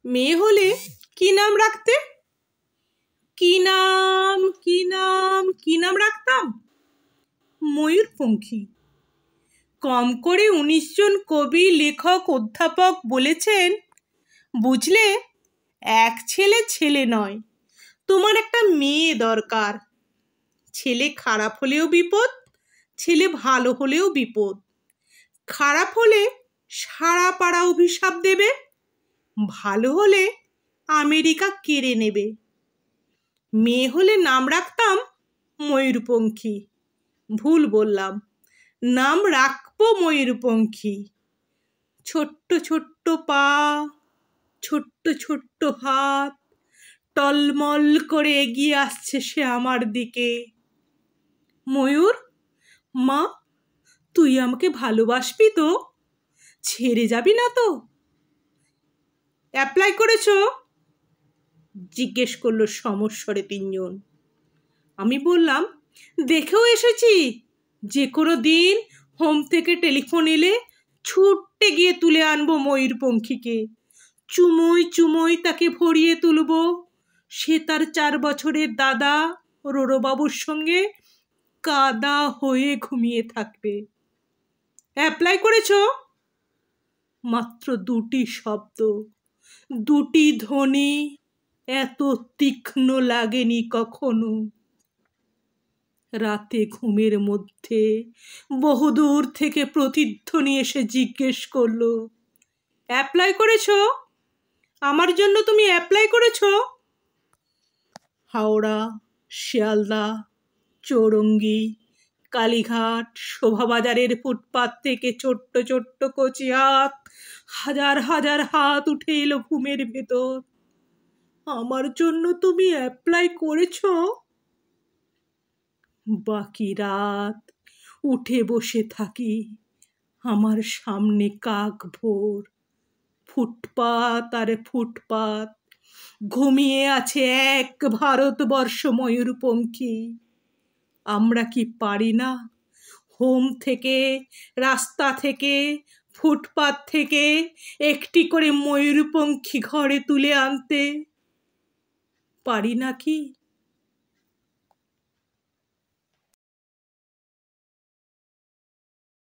মেয়ে হলে কি নাম রাখতে? কি নাম কি নাম কি নাম রাখতাম? ময়ূরপঙ্খী। কম করে ১৯ জন কবি, লেখক, অধ্যাপক বলেছেন, বুঝলে, এক ছেলে ছেলে নয়, তোমার একটা মেয়ে দরকার। ছেলে খারাপ হলেও বিপদ, ছেলে ভালো হলেও বিপদ। খারাপ হলে সারা পাড়া অভিশাপ দেবে, ভালো হলে আমেরিকা কেড়ে নেবে। মেয়ে হলে নাম রাখতাম ময়ূরপঙ্খী। ভুল বললাম, নাম রাখবো ময়ূরপঙ্খী। ছোট্ট ছোট্ট পা, ছোট্ট ছোট্ট হাত, টলমল করে এগিয়ে আসছে সে আমার দিকে। ময়ূর, মা, তুই আমাকে ভালোবাসবি তো? ছেড়ে যাবি না তো? অ্যাপ্লাই করেছো? জিজ্ঞেস করলো সমস্বরে ৩ জন। আমি বললাম, দেখেও এসেছি। যে কোনো দিন হোম থেকে টেলিফোন এলে ছুটে গিয়ে তুলে আনবো ময়ূরপঙ্খীকে। চুমোই চুমোই তাকে ভরিয়ে তুলব। সে তার ৪ বছরের দাদা রোরবাবুর সঙ্গে কাদা হয়ে ঘুমিয়ে থাকবে। অ্যাপ্লাই করেছো? মাত্র ২টি শব্দ, ২টি ধ্বনি, এত তীক্ষ্ণ লাগেনি কখনো। রাতে ঘুমের মধ্যে বহুদূর থেকে প্রতিধ্বনি এসে জিজ্ঞেস করলো, অ্যাপ্লাই করেছো? আমার জন্য তুমি অ্যাপ্লাই করেছো? হাওড়া, শিয়ালদা, চৌরঙ্গি, কালীঘাট, শোভাবাজারের ফুটপাত থেকে ছোট্ট ছোট্ট কচি হাত, হাজার হাজার হাত উঠে এলো ঘুমের ভেতর। আমার জন্য তুমি অ্যাপ্লাই করেছো? বাকি রাত উঠে বসে থাকি আমার সামনে কাক ভোর। ফুটপাত আর ফুটপাত, ঘুমিয়ে আছে এক ভারতবর্ষ ময়ূরপঙ্খী। আমরা কি পারি না হোম থেকে, রাস্তা থেকে, ফুটপাত থেকে একটি করে ময়ূরপঙ্খী ঘরে তুলে আনতে? পারি না কি?